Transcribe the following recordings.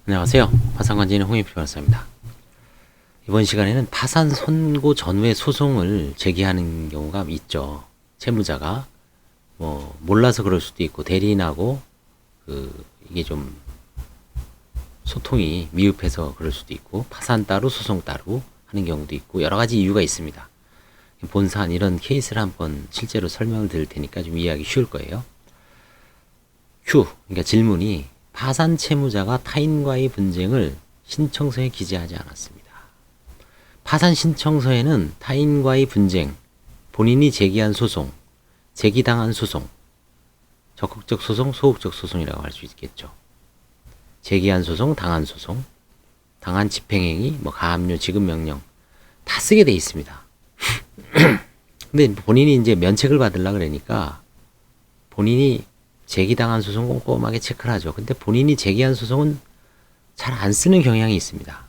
안녕하세요. 파산관제인의 홍익필 변호사입니다. 이번 시간에는 파산 선고 전후에 소송을 제기하는 경우가 있죠. 채무자가 몰라서 그럴 수도 있고 대리인하고 이게 좀 소통이 미흡해서 그럴 수도 있고 파산 따로 소송 따로 하는 경우도 있고 여러 가지 이유가 있습니다. 본사안 이런 케이스를 한번 실제로 설명을 드릴 테니까 좀 이해하기 쉬울 거예요. 그러니까 질문이 파산 채무자가 타인과의 분쟁을 신청서에 기재하지 않았습니다. 파산 신청서에는 타인과의 분쟁, 본인이 제기한 소송, 제기당한 소송, 적극적 소송, 소극적 소송이라고 할 수 있겠죠. 제기한 소송, 당한 소송, 당한 집행행위, 가압류, 지급명령 다 쓰게 돼 있습니다. 근데 본인이 이제 면책을 받으려고 그러니까 본인이 제기당한 소송 꼼꼼하게 체크를 하죠. 근데 본인이 제기한 소송은 잘 안 쓰는 경향이 있습니다.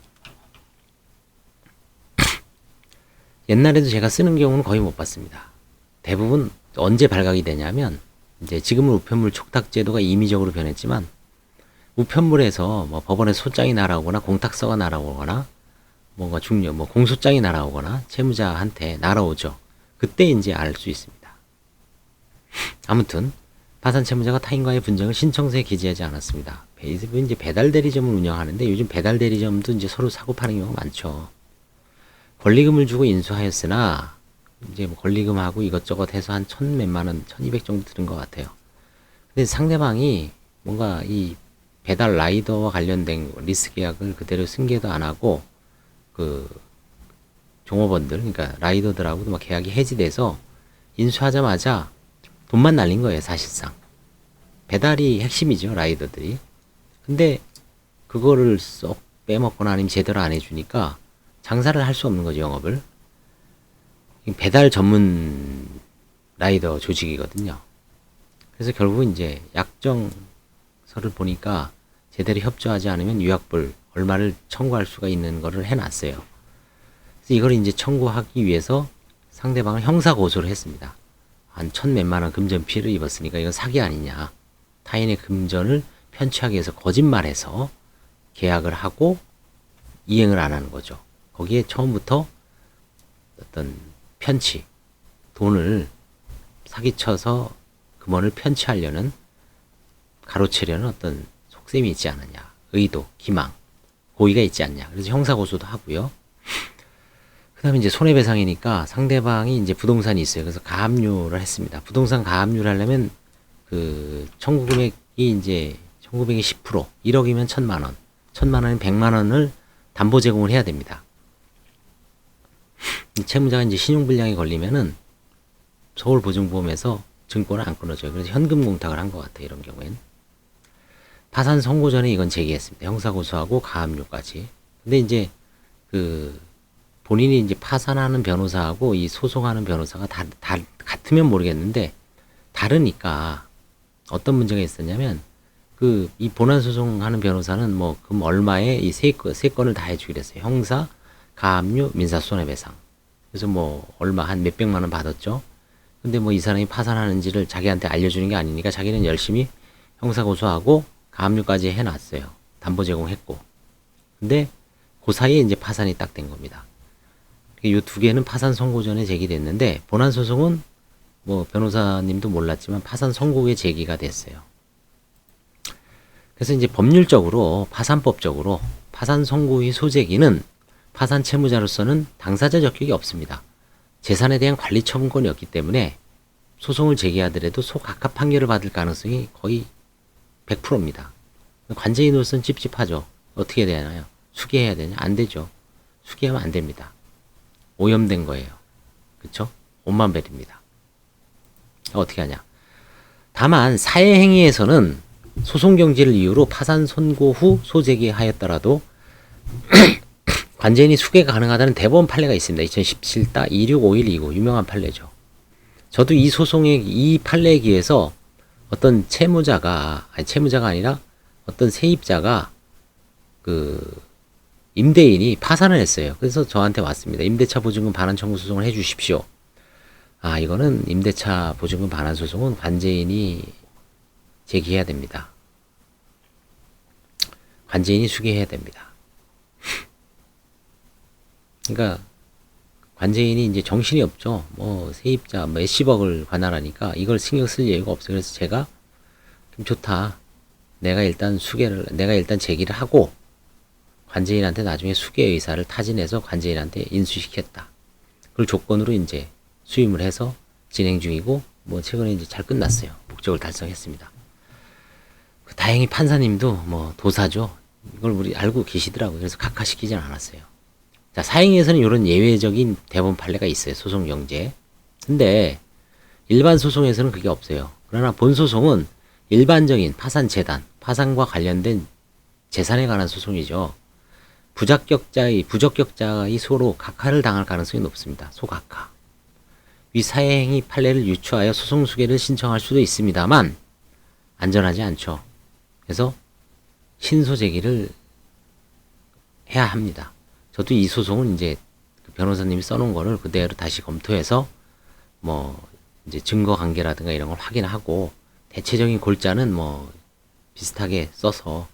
옛날에도 제가 쓰는 경우는 거의 못 봤습니다. 대부분 언제 발각이 되냐면 이제 지금은 우편물 촉탁 제도가 임의적으로 변했지만 우편물에서 법원에 소장이 날아오거나 공탁서가 날아오거나 뭔가 공소장이 날아오거나 채무자한테 날아오죠. 그때 이제 알 수 있습니다. 아무튼 파산 채무자가 타인과의 분쟁을 신청서에 기재하지 않았습니다. 이제 배달 대리점을 운영하는데 요즘 배달 대리점도 이제 서로 사고 파는 경우가 많죠. 권리금을 주고 인수하였으나 이제 권리금하고 이것저것 해서 한 1,000몇만 원, 1,200 정도 드는 것 같아요. 근데 상대방이 뭔가 이 배달 라이더와 관련된 리스 계약을 그대로 승계도 안 하고 종업원들, 그러니까 라이더들하고도 계약이 해지돼서 인수하자마자 돈만 날린 거예요, 사실상. 배달이 핵심이죠, 라이더들이. 근데 그거를 쏙 빼먹거나 아니면 제대로 안 해주니까 장사를 할 수 없는 거죠, 영업을. 배달 전문 라이더 조직이거든요. 그래서 결국 이제 약정서를 보니까 제대로 협조하지 않으면 위약불 얼마를 청구할 수가 있는 거를 해놨어요. 그래서 이걸 이제 청구하기 위해서 상대방을 형사 고소를 했습니다. 한 1,000몇만 원 금전 피해를 입었으니까 이건 사기 아니냐. 타인의 금전을 편취하기 위해서 거짓말해서 계약을 하고 이행을 안 하는 거죠. 거기에 처음부터 어떤 편취, 돈을 사기쳐서 금원을 편취하려는, 가로채려는 어떤 속셈이 있지 않느냐. 의도, 기망, 고의가 있지 않냐. 그래서 형사고소도 하고요. 그 다음에 이제 손해배상이니까 상대방이 이제 부동산이 있어요. 그래서 가압류를 했습니다. 부동산 가압류를 하려면 청구 금액이 이제 청구 금액이 10%, 1억이면 1,000만 원, 1,000만 원이면 100만 원을 담보 제공을 해야 됩니다. 채무자가 이제 신용불량에 걸리면은 서울보증보험에서 증권을 안 끊어줘요. 그래서 현금 공탁을 한 것 같아요. 이런 경우엔. 파산 선고 전에 이건 제기했습니다. 형사고소하고 가압류까지. 근데 이제 본인이 이제 파산하는 변호사하고 이 소송하는 변호사가 같으면 모르겠는데 다르니까 어떤 문제가 있었냐면 이 본안소송하는 변호사는 금 얼마에 이 세 건을 다 해주기로 했어요. 형사, 가압류, 민사 손해배상. 그래서 얼마 한 몇백만 원 받았죠. 근데 이 사람이 파산하는지를 자기한테 알려주는 게 아니니까 자기는 열심히 형사고소하고 가압류까지 해놨어요. 담보 제공했고. 근데 그 사이에 이제 파산이 딱 된 겁니다. 이 두 개는 파산 선고 전에 제기됐는데 본안 소송은 변호사님도 몰랐지만 파산 선고 후에 제기가 됐어요. 그래서 이제 법률적으로 파산법적으로 파산 선고 후 소제기는 파산 채무자로서는 당사자 적격이 없습니다. 재산에 대한 관리 처분권이 없기 때문에 소송을 제기하더라도 소각하 판결을 받을 가능성이 거의 100%입니다. 관제인으로서는 찝찝하죠. 어떻게 해야 되나요? 수기해야 되냐? 안 되죠. 수기하면 안 됩니다. 오염된 거예요. 그쵸? 옷만벨입니다. 어떻게 하냐? 다만 사회행위에서는 소송경지를 이유로 파산 선고 후 소제기하였더라도 관제인이 수괴가 가능하다는 대법원 판례가 있습니다. 2017-265129 유명한 판례죠. 저도 이 소송의 이 판례에 기해서 어떤 채무자가 아니라 어떤 세입자가 임대인이 파산을 했어요. 그래서 저한테 왔습니다. 임대차 보증금 반환 청구 소송을 해 주십시오. 이거는 임대차 보증금 반환 소송은 관제인이 제기해야 됩니다. 관제인이 수개해야 됩니다. 그러니까 관제인이 이제 정신이 없죠. 뭐 세입자 몇십억을 관할하니까 이걸 신경 쓸 여유가 없어요. 그래서 제가 좀 좋다. 내가 일단 제기를 하고 관제인한테 나중에 수개 의사를 타진해서 관제인한테 인수시켰다. 그걸 조건으로 이제 수임을 해서 진행 중이고, 뭐 최근에 이제 잘 끝났어요. 목적을 달성했습니다. 다행히 판사님도 뭐 도사죠. 이걸 우리 알고 계시더라고요. 그래서 각하시키진 않았어요. 자, 사행에서는 이런 예외적인 대법원 판례가 있어요. 소송 영재. 근데 일반 소송에서는 그게 없어요. 그러나 본 소송은 일반적인 파산 재단, 파산과 관련된 재산에 관한 소송이죠. 부적격자의 소로 각하를 당할 가능성이 높습니다. 소각하. 위 사행이 판례를 유추하여 소송 수개를 신청할 수도 있습니다만 안전하지 않죠. 그래서 신소 제기를 해야 합니다. 저도 이 소송은 이제 변호사님이 써놓은 거를 그대로 다시 검토해서 뭐 이제 증거 관계라든가 이런 걸 확인하고 대체적인 골자는 뭐 비슷하게 써서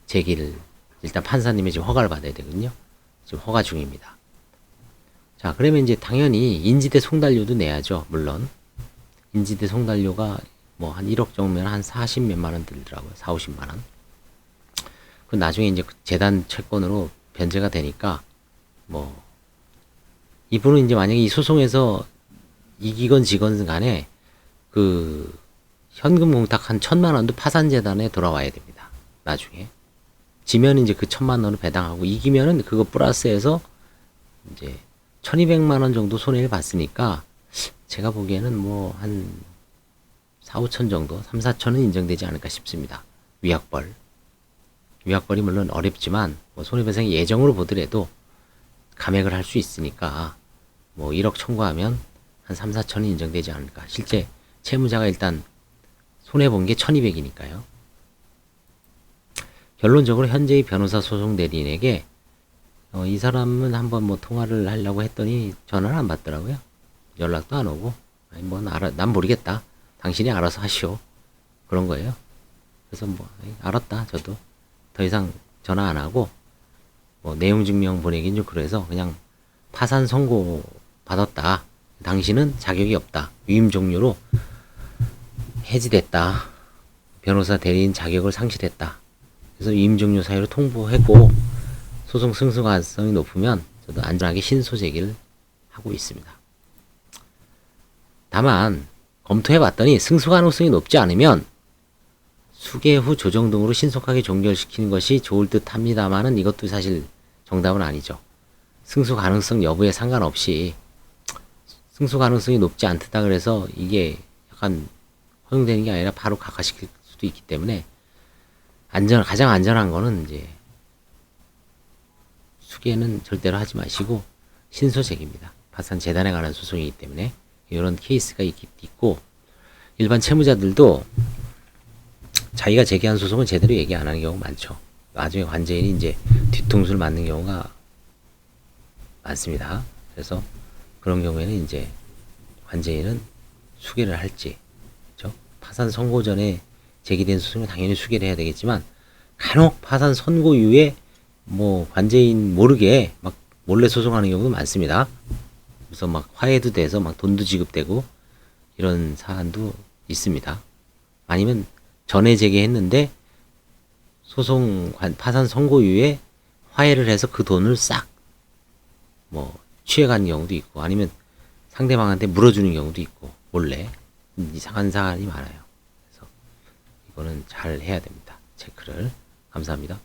제기를 일단 판사님의 지금 허가를 받아야 되거든요. 지금 허가 중입니다. 자, 그러면 이제 당연히 인지대 송달료도 내야죠. 물론 인지대 송달료가 뭐 한 1억 정도면 한 40 몇만 원 들더라고요. 4, 50만 원. 그 나중에 이제 재단 채권으로 변제가 되니까 뭐 이분은 이제 만약에 이 소송에서 이기건 지건 간에 그 현금 공탁 한 1,000만 원도 파산재단에 돌아와야 됩니다. 나중에 지면 이제 그 1,000만 원을 배당하고, 이기면은 그거 플러스해서 이제 1,200만 원 정도 손해를 봤으니까 제가 보기에는 뭐 한 4, 5천 정도, 3, 4천은 인정되지 않을까 싶습니다. 위약벌이 물론 어렵지만 뭐 손해배상 예정으로 보더라도 감액을 할 수 있으니까 뭐 1억 청구하면 한 3, 4천은 인정되지 않을까. 실제 채무자가 일단 손해본 게 1,200이니까요. 결론적으로 현재의 변호사 소송 대리인에게 이 사람은 한번 뭐 통화를 하려고 했더니 전화를 안 받더라고요. 연락도 안 오고, 아니 뭐 난 모르겠다. 당신이 알아서 하시오. 그런 거예요. 그래서 뭐 알았다. 저도 더 이상 전화 안 하고 뭐 내용 증명 보내긴 좀 그래서 그냥 파산 선고 받았다. 당신은 자격이 없다. 위임 종료로 해지됐다. 변호사 대리인 자격을 상실했다. 그래서 위임 종료 사유로 통보했고, 소송 승소 가능성이 높으면 저도 안전하게 신소 제기를 하고 있습니다. 다만 검토해 봤더니 승소 가능성이 높지 않으면 수개 후 조정 등으로 신속하게 종결시키는 것이 좋을 듯 합니다만은 이것도 사실 정답은 아니죠. 승소 가능성 여부에 상관없이 승소 가능성이 높지 않다 그래서 이게 약간 허용되는 게 아니라 바로 각하시킬 수도 있기 때문에 가장 안전한 거는 이제 수개는 절대로 하지 마시고 신소 제기입니다. 파산 재단에 관한 소송이기 때문에 이런 케이스가 있고, 일반 채무자들도 자기가 제기한 소송은 제대로 얘기 안 하는 경우가 많죠. 나중에 관제인이 이제 뒤통수를 맞는 경우가 많습니다. 그래서 그런 경우에는 이제 관제인은 수개를 할지, 그렇죠? 파산 선고 전에 제기된 소송은 당연히 수개를 해야 되겠지만, 간혹 파산 선고 이후에 뭐 관제인 모르게 막 몰래 소송하는 경우도 많습니다. 그래서 막 화해도 돼서 막 돈도 지급되고 이런 사안도 있습니다. 아니면 전에 제기했는데 파산 선고 이후에 화해를 해서 그 돈을 싹 뭐 취해가는 경우도 있고, 아니면 상대방한테 물어주는 경우도 있고, 몰래 이상한 사안이 많아요. 그래서 이거는 잘 해야 됩니다. 체크를. 감사합니다.